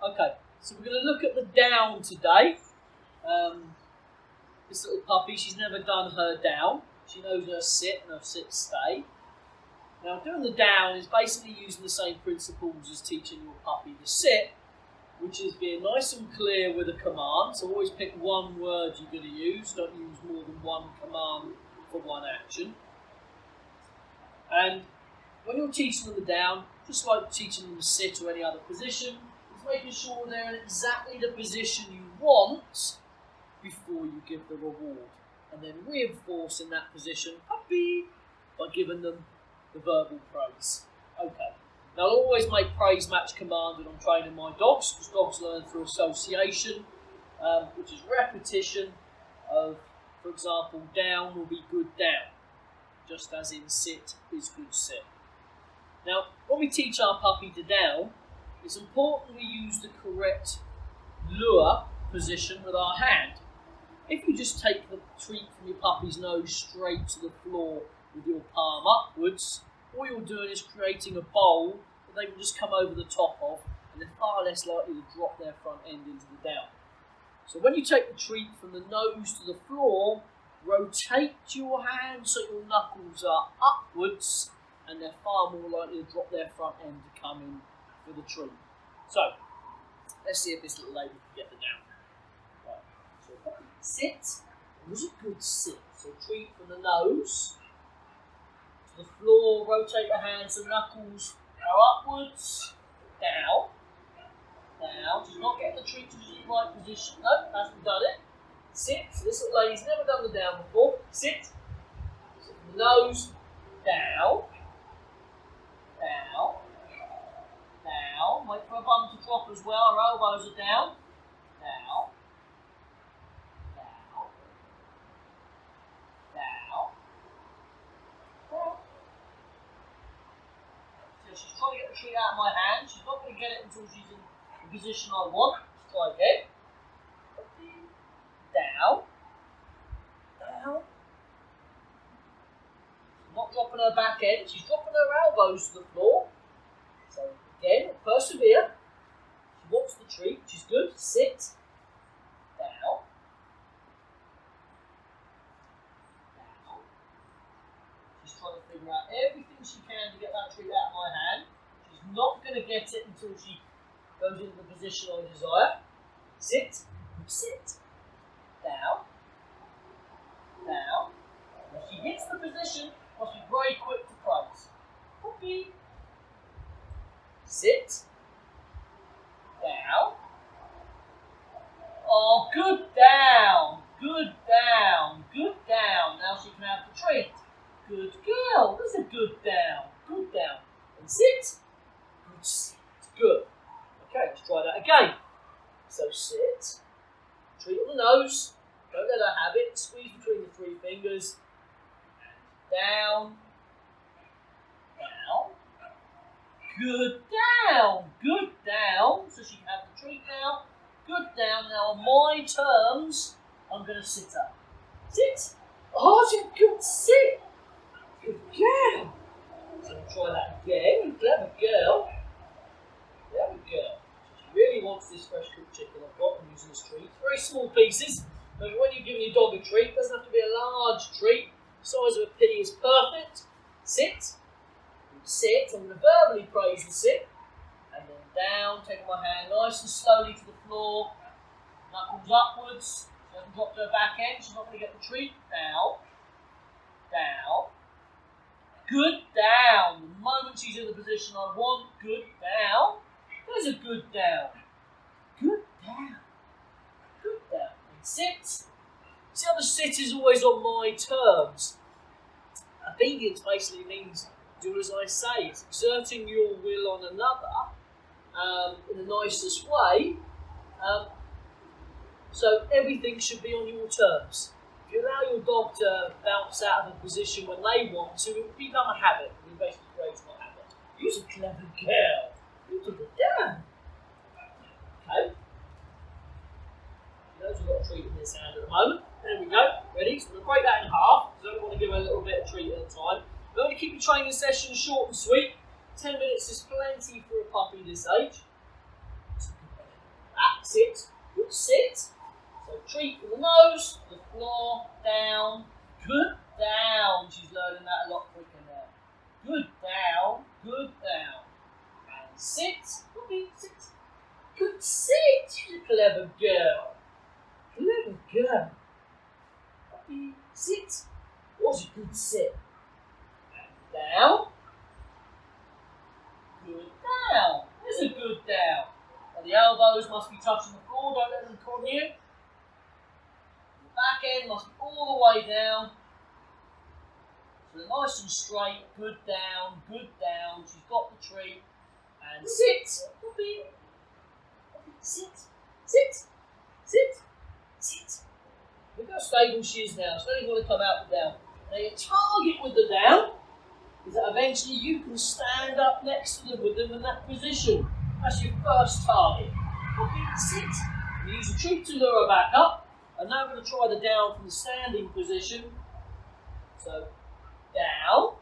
Okay, so we're going to look at the down today. This little puppy, she's never done her down. She knows her sit and her sit stay. Now, doing the down is basically using the same principles as teaching your puppy to sit, which is being nice and clear with a command. So always pick one word you're going to use. Don't use more than one command for one action. And when you're teaching them the down, just like teaching them to sit or any other position, is making sure they're in exactly the position you want before you give the reward. And then reinforcing that position, puppy, by giving them the verbal praise. Okay. Now, I'll always make praise match command when I'm training my dogs, because dogs learn through association, which is repetition of, for example, down will be good down, just as in sit is good sit. Now, when we teach our puppy to down, it's important we use the correct lure position with our hand. If you just take the treat from your puppy's nose straight to the floor with your palm upwards, all you're doing is creating a bowl that they can just come over the top of, and they're far less likely to drop their front end into the down. So when you take the treat from the nose to the floor, rotate your hand so your knuckles are upwards, and they're far more likely to drop their front end to come in for the treat. So, let's see if this little lady can get the down. Right, so sit. It was a good sit. So treat from the nose to the floor, rotate your hands so knuckles are upwards, down, down. She's not getting the treat to the right position. No, hasn't done it. Sit. So this little lady's never done the down before. Sit. Sit from the nose, down, down, down. Wait for her bum to drop as well. Her elbows are down, down, down, down, down. So she's trying to get the treat out of my hand. She's not going to get it until she's in the position I want. Let's try again. Down, down. She's not dropping her back end, she's dropping her elbows to the floor. So again, persevere. She wants the treat, which is good. Sit, down, down. She's trying to figure out everything she can to get that treat out of my hand. She's not going to get it until she goes into the position I desire. Sit, sit. Down, down. When she hits the position, must be very quick to praise. Puppy. Sit. Down. Oh, good down. Good down. Good down. Now she can have the treat. Good girl. That's a good down. Good down. And sit. Good sit. Good. Okay, let's try that again. So sit. Treat on the nose. Don't let her have it. Squeeze between the three fingers. Down. Down. Good down. Good down. So she can have the treat now. Good down. Now on my terms, I'm going to sit up. Sit. Oh, she's a good sit. Good girl. So we'll try that again. Clever girl. Clever girl. She really wants this fresh cooked chicken I've got. I'm using this treat. Very small pieces. But when you're giving your dog a treat, it doesn't have to be a large treat. Size of a pea is perfect. Sit. Sit. I'm going to verbally praise the sit. And then down, taking my hand nice and slowly to the floor. Knuckles upwards. She hasn't dropped her back end. She's not going to get the treat. Down. Down. Good down. The moment she's in the position I want, good down. There's a good down. Good down. Good down. And sit. See how the sit is always on my terms. Obedience basically means do as I say. It's exerting your will on another in the nicest way. So everything should be on your terms. If you allow your dog to bounce out of a position when they want to, it will become a habit. It basically creates a habit. You're a clever girl. You took it down. Okay. She knows we've got a treat in this hand at the moment. There we go. Ready? So we're going to break that in half. So I don't want to give her a little bit of treat at a time. We're going to keep your training session short and sweet. 10 minutes is plenty for a puppy this age. back, sit, good sit. So treat from the nose, to the floor, down, good down. She's learning that a lot quicker now. Good down, good down. And sit, puppy, sit. Good sit, she's a clever girl. Clever girl. Puppy, sit. What's a good sit? And down. Good down. There's a good down. Now the elbows must be touching the floor, don't let them con you. The back end must be all the way down. So they're nice and straight, good down, good down. She's got the treat. And sit. Puppy. Sit. Sit. Sit. Sit. Look how stable she is now. She doesn't even want to come out the down. Now your target with the down is that eventually you can stand up next to them with them in that position. That's your first target. Okay, sit. You use the treat to lure her back up. And now we're going to try the down from the standing position. So, down.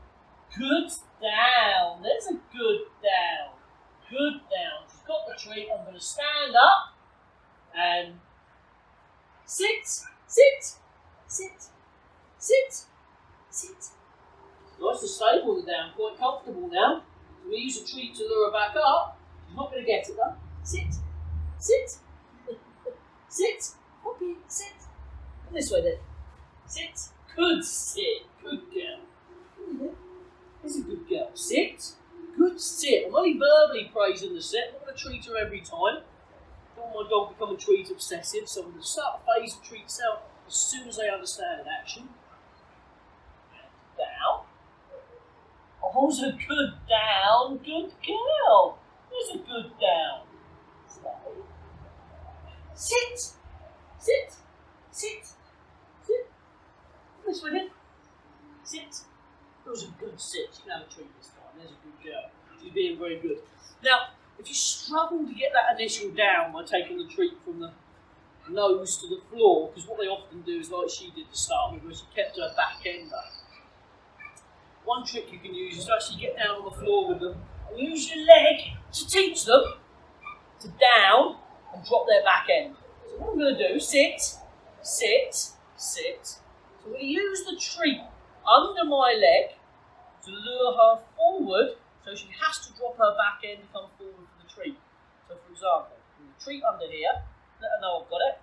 Good down. There's a good down. Good down. She's got the treat. I'm going to stand up. And sit. Sit. Sit. Sit. Sit. Nice and stable the down. Quite comfortable now. So we use a treat to lure her back up. She's not going to get it though. Sit. Sit. Sit. Puppy, sit. Come this way then. Sit. Good sit. Good girl. This is a good girl. Sit. Good sit. I'm only verbally praising the sit. I'm not going to treat her every time. I don't want my dog becoming treat obsessive, so I'm going to start a phase of treats out as soon as they understand an action. And down. Oh, it's a good down. Good girl. There's a good down. Sit. Sit. Sit. Sit. This way then. Sit. That was a good sit. She can have a treat this time. There's a good girl. She's being very good. Now, if you struggle to get that initial down by taking the treat from the nose to the floor, because what they often do is like she did to start with, where she kept her back end up. One trick you can use is to actually get down on the floor with them and use your leg to teach them to down and drop their back end. So what I'm going to do, sit, sit, sit. So I'm going to use the treat under my leg to lure her forward, so she has to drop her back end to come forward for the treat. So for example, I'm going to treat under here, let her know I've got it,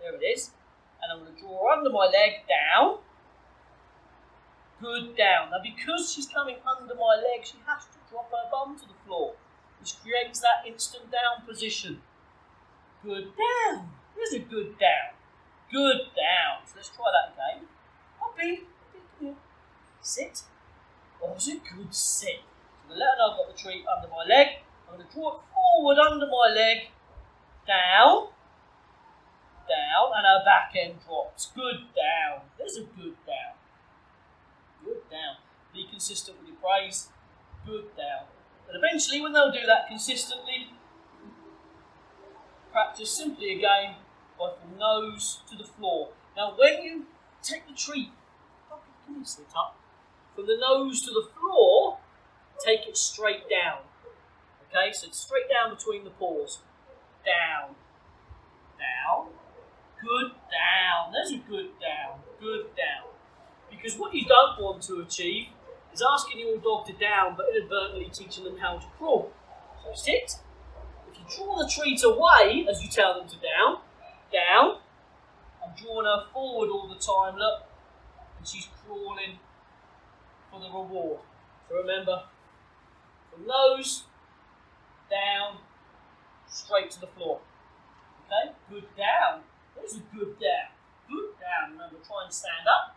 there it is, and I'm going to draw her under my leg, down, good down. Now because she's coming under my leg, she has to drop her bum to the floor, which creates that instant down position. Good down, there's a good down, good down. So let's try that again. Puppy, come here. Sit. Oh, it's a good sit. So I'm going to let her know I've got the treat under my leg. I'm going to draw it forward under my leg. Down. Down. And her back end drops. Good down. There's a good down. Good down. Be consistent with your praise. Good down. And eventually, when they'll do that consistently, practice simply again by from nose to the floor. Now, when you take the treat, can you sit up? From the nose to the floor, take it straight down. Okay, so it's straight down between the paws. Down. Down. Good down. There's a good down. Good down. Because what you don't want to achieve is asking your dog to down, but inadvertently teaching them how to crawl. So sit. If you draw the treat away as you tell them to down, down. I'm drawing her forward all the time, look. And she's crawling for the reward. So remember, from nose, down, straight to the floor. Okay, good down. There's a good down. Good down. Remember, try and stand up.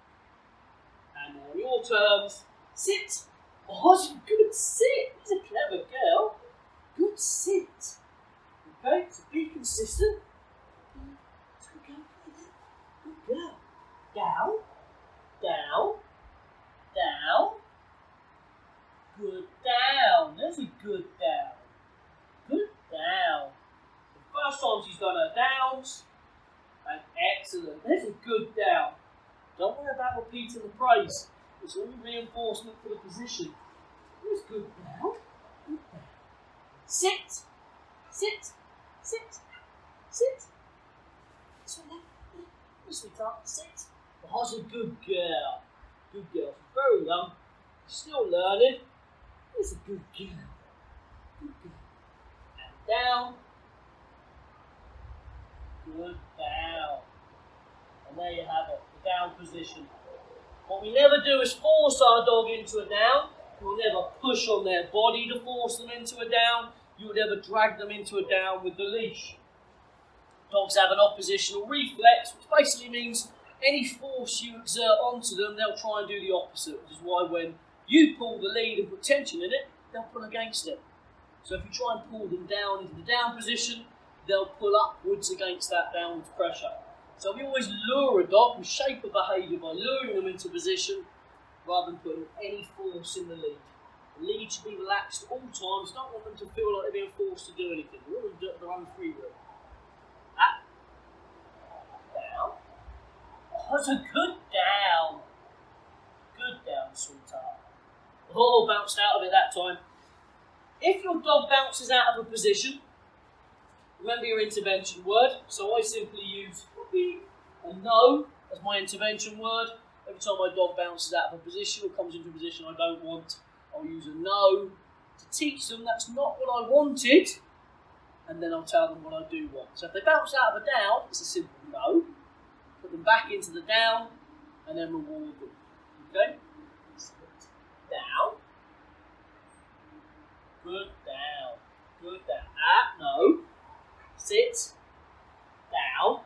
And on your terms, sit. Oh, that's a good sit. That's a clever girl. Good sit. Okay, so be consistent. Good girl. Good girl. Down. Down, down, good down. There's a good down. Good down. The first time she's done her downs, and excellent. There's a good down. Don't worry about repeating the praise. It's only reinforcement for the position. There's good down. Good down. Sit, sit, sit, Sit. Sweetheart, sit. Oh, that's a good girl. Good girl. She's very young. Still learning. It's a good girl. Good girl. And down. Good down. And there you have it, the down position. What we never do is force our dog into a down. We'll never push on their body to force them into a down. You would never drag them into a down with the leash. Dogs have an oppositional reflex, which basically means any force you exert onto them, they'll try and do the opposite, which is why when you pull the lead and put tension in it, they'll pull against it. So if you try and pull them down into the down position, they'll pull upwards against that downwards pressure. So we always lure a dog, we shape a behaviour by luring them into position rather than putting any force in the lead. The lead should be relaxed at all times. Don't want them to feel like they're being forced to do anything. We want them to do it at their own free will. Up, down. Oh, that's a good down. Good down, sweetheart. Oh, bounced out of it that time. If your dog bounces out of a position, remember your intervention word. So I simply use a no as my intervention word. Every time my dog bounces out of a position or comes into a position I don't want, I'll use a no to teach them that's not what I wanted, and then I'll tell them what I do want. So if they bounce out of a down, it's a simple no. Put them back into the down, and then reward them. Okay? Down. Good down. Good down. No. Sit. Down.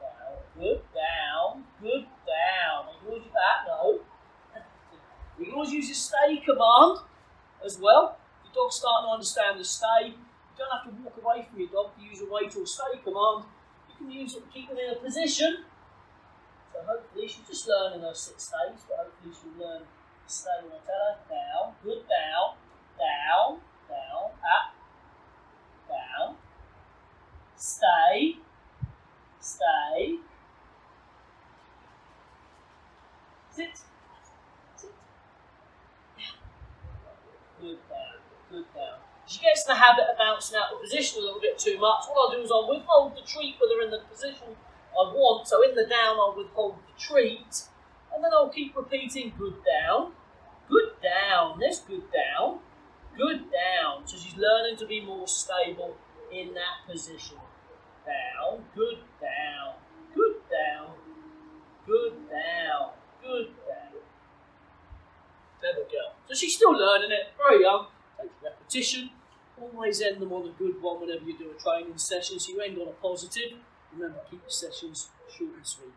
Down. Good down. Good down. You can always use no. You can always use your stay command as well. If your dog's starting to understand the stay, you don't have to walk away from your dog to use your wait or stay command. You can use it to keep them in a position. So hopefully she's just learning those 6 stays, but hopefully she'll learn to stay when I tell her. Down, good down, down, down, up, down, stay, stay, sit, sit, good down, good down. She gets in the habit of bouncing out of position a little bit too much. What I'll do is I'll withhold the treat with her in the position I want. So in the down, I'll withhold the treat. And then I'll keep repeating good down, there's good down, good down. So she's learning to be more stable in that position. Down, good down, good down, good down, good down. Clever girl. So she's still learning it, very young. Takes repetition. Always end them on a good one whenever you do a training session, so you end on a positive. Remember, keep your sessions short and sweet.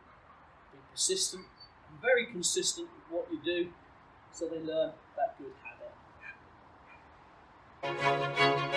Be persistent and very consistent with what you do so they learn that good habit.